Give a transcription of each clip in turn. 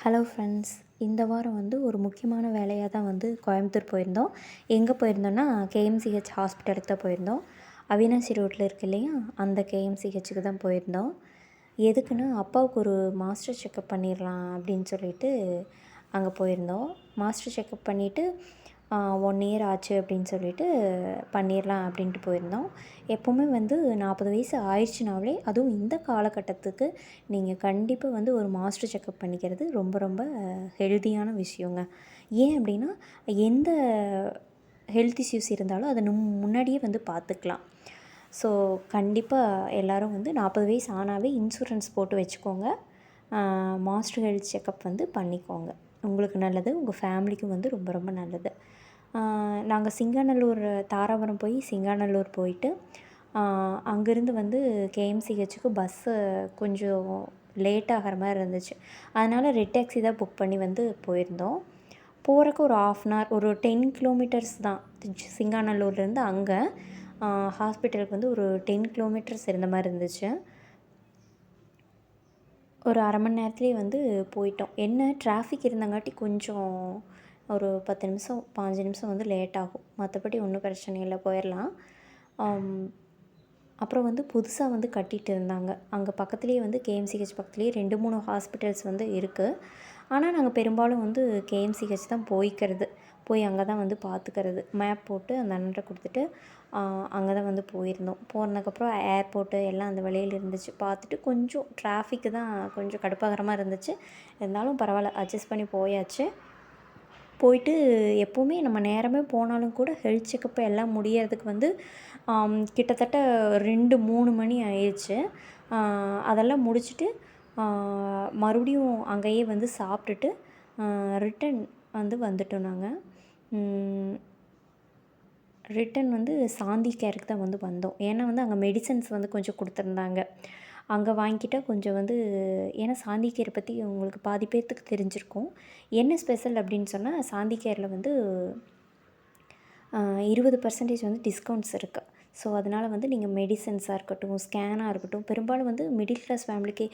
Hello friends, இந்த வாரம் ஒரு முக்கியமான வேலையாக தான் கோயம்புத்தூர் போயிருந்தோம். எங்கே போயிருந்தோன்னா கேஎம்சிஹெச் ஹாஸ்பிட்டலுக்கு தான் போயிருந்தோம். அவினாசி ரோட்டில் இருக்கு இல்லையா, அந்த கேஎம்சிஹெச்சுக்கு தான் போயிருந்தோம். எதுக்குன்னா அப்பாவுக்கு ஒரு மாஸ்டர் செக்கப் பண்ணிடலாம் அப்படின்னு சொல்லிட்டு அங்கே போயிருந்தோம். மாஸ்டர் செக்கப் பண்ணிவிட்டு 1 இயர் ஆச்சு அப்படின்னு சொல்லிட்டு பண்ணிடலாம் அப்படின்ட்டு போயிருந்தோம். எப்போவுமே 40 வயசு ஆயிடுச்சுனாலே, அதுவும் இந்த காலகட்டத்துக்கு நீங்கள் கண்டிப்பாக ஒரு மாஸ்டர் செக்கப் பண்ணிக்கிறது ரொம்ப ரொம்ப ஹெல்த்தியான விஷயங்க. ஏன் அப்படின்னா, எந்த ஹெல்த் இஷ்யூஸ் இருந்தாலும் அதை முன்னாடியே பார்த்துக்கலாம். ஸோ கண்டிப்பாக எல்லோரும் 40 வயசு ஆனாவே இன்சூரன்ஸ் போட்டு வச்சுக்கோங்க. மாஸ்டர் ஹெல்த் செக்கப் பண்ணிக்கோங்க. உங்களுக்கு நல்லது, உங்கள் ஃபேமிலிக்கும் ரொம்ப ரொம்ப நல்லது. நாங்கள் சிங்காநல்லூர் தாராபுரம் போய் சிங்காநல்லூர் போயிட்டு அங்கேருந்து கேஎம்சிஹெச்சுக்கு பஸ்ஸு கொஞ்சம் லேட் ஆகிற மாதிரி இருந்துச்சு. அதனால் ரெட் டாக்ஸி தான் புக் பண்ணி போயிருந்தோம். போகிறக்கு ஒரு 1/2 அன் ஹவர், ஒரு 10 கிலோமீட்டர்ஸ் தான். சிங்காநல்லூர்லேருந்து அங்கே ஹாஸ்பிட்டலுக்கு ஒரு 10 கிலோமீட்டர்ஸ் இருந்த மாதிரி இருந்துச்சு. ஒரு அரை மணி நேரத்துலேயே போயிட்டோம். என்ன டிராஃபிக் இருந்தங்காட்டி கொஞ்சம் ஒரு 10 நிமிஷம் 15 நிமிஷம் லேட் ஆகும். மற்றபடி ஒன்றும் பிரச்சனை இல்லை, போயிடலாம். அப்புறம் புதுசாக கட்டிகிட்டு இருந்தாங்க. அங்கே பக்கத்துலேயே கேஎம்சிஹெச் பக்கத்துலேயே 2, 3 ஹாஸ்பிட்டல்ஸ் இருக்குது. ஆனால் நாங்கள் பெரும்பாலும் கேஎம்சிஹெச் தான் போய்க்கிறது. போய் அங்கே தான் பார்த்துக்கிறது. மேப் போட்டு அந்த அண்ணன்ட்ட கொடுத்துட்டு அங்கே தான் போயிருந்தோம். போனதுக்கப்புறம் ஏர்போர்ட்டு எல்லாம் அந்த வழியில் இருந்துச்சு. பார்த்துட்டு கொஞ்சம் டிராஃபிக்கு தான் கொஞ்சம் கடுப்பாகிற மாதிரி இருந்துச்சு. இருந்தாலும் பரவாயில்ல, அட்ஜஸ்ட் பண்ணி போயாச்சு. போயிட்டு எப்போவுமே நம்ம நேரமே போனாலும் கூட ஹெல்த் செக்கப் எல்லாம் முடியறதுக்கு கிட்டத்தட்ட 2, 3 மணி ஆயிடுச்சு. அதெல்லாம் முடிச்சுட்டு மறுபடியும் அங்கேயே சாப்பிட்டுட்டு ரிட்டன் வந்துட்டோம் நாங்கள். ரிட்டன் சாந்தி கேருக்கு தான் வந்தோம். ஏன்னா அங்கே மெடிசன்ஸ் கொஞ்சம் கொடுத்துருந்தாங்க. அங்கே வாங்கிக்கிட்டால் கொஞ்சம் ஏன்னா சாந்தி கேரை பற்றி உங்களுக்கு பாதி பேர்த்துக்கு தெரிஞ்சிருக்கும். என்ன ஸ்பெஷல் அப்படின்னு சொன்னால், சாந்தி கேரில் 20% டிஸ்கவுண்ட்ஸ் இருக்குது. ஸோ அதனால் நீங்கள் மெடிசன்ஸாக இருக்கட்டும், ஸ்கேனாக இருக்கட்டும், பெரும்பாலும் மிடில் கிளாஸ் ஃபேமிலிக்கு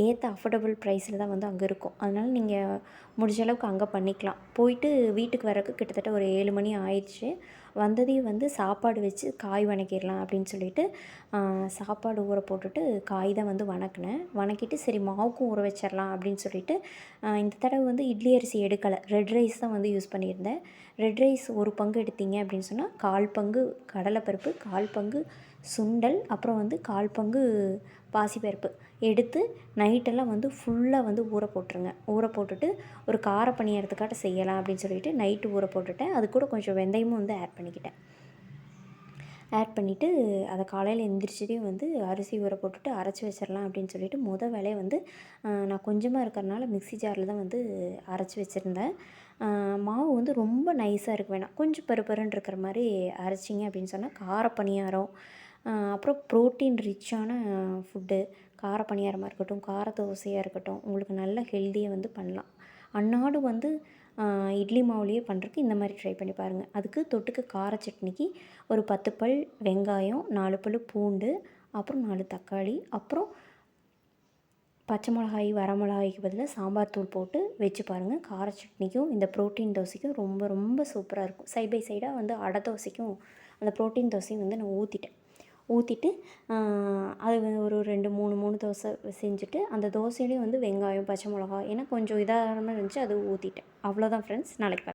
ஏற்ற அஃபோர்டபுள் ப்ரைஸில் தான் அங்கே இருக்கும். அதனால் நீங்கள் முடிஞ்ச அளவுக்கு அங்கே பண்ணிக்கலாம். போயிட்டு வீட்டுக்கு வரக்கு கிட்டத்தட்ட ஒரு 7 மணி ஆயிடுச்சு. வந்ததையும் சாப்பாடு வச்சு காய் வணக்கிடலாம் அப்படின்னு சொல்லிட்டு சாப்பாடு ஊற போட்டுட்டு காய் தான் வணக்கினேன். வணக்கிட்டு சரி மாவுக்கும் ஊற வச்சிடலாம் அப்படின்னு சொல்லிட்டு இந்த தடவை இட்லி அரிசி எடுக்கலை, ரெட் ரைஸ் தான் யூஸ் பண்ணியிருந்தேன். ரெட் ரைஸ் 1 பங்கு எடுத்தீங்க அப்படின்னு சொன்னால் 1/4 பங்கு கடலைப்பருப்பு, 1/4 பங்கு சுண்டல், அப்புறம் 1/4 பங்கு பாசிப்பருப்பு எடுத்து நைட்டெல்லாம் ஃபுல்லாக ஊற போட்டுருங்க. ஊற போட்டுட்டு ஒரு கார பணியாரத்துக்காட்ட செய்யலாம் அப்படின்னு சொல்லிட்டு நைட்டு ஊற போட்டுட்டேன். அது கூட கொஞ்சம் வெந்தயமும் ஆட் பண்ணிக்கிட்டேன். ஆட் பண்ணிவிட்டு அதை காலையில் எந்திரிச்சதையும் அரிசி ஊற போட்டுட்டு அரைச்சி வச்சிடலாம் அப்படின்னு சொல்லிட்டு வேலையை நான் கொஞ்சமாக இருக்கிறனால மிக்ஸி ஜாரில் தான் அரைச்சி வச்சுருந்தேன். மாவு ரொம்ப நைஸாக இருக்க வேணாம், கொஞ்சம் பருப்பருன்னு இருக்கிற மாதிரி அரைச்சிங்க அப்படின்னு சொன்னால் கார பணியாரம், அப்புறம் ப்ரோட்டீன் ரிச்சான ஃபுட்டு, கார பணியாரமாக இருக்கட்டும், கார தோசையாக இருக்கட்டும், உங்களுக்கு நல்ல ஹெல்த்தியாக பண்ணலாம். அன்னாடும் இட்லி மாவுலேயே பண்ணுறதுக்கு இந்த மாதிரி ட்ரை பண்ணி பாருங்கள். அதுக்கு தொட்டுக்க கார சட்னிக்கு ஒரு 10 பல் வெங்காயம், 4 பல் பூண்டு, அப்புறம் 4 தக்காளி, அப்புறம் பச்சை மிளகாய், வரமிளகாய்க்கு பதிலாக சாம்பார் தூள் போட்டு வச்சு பாருங்கள். கார சட்னிக்கும் இந்த ப்ரோட்டீன் தோசைக்கும் ரொம்ப ரொம்ப சூப்பராக இருக்கும். சைட் பை சைடாக அடை தோசைக்கும் அந்த ப்ரோட்டீன் தோசையும் நான் ஊற்றிட்டு அது ஒரு 2, 3 தோசை செஞ்சுட்டு அந்த தோசையிலையும் வெங்காயம், பச்சை மிளகாய் ஏன்னா கொஞ்சம் இதாக இருந்துச்சு, அது ஊற்றிட்டேன். அவ்வளோதான் ஃப்ரெண்ட்ஸ். நாளைக்கு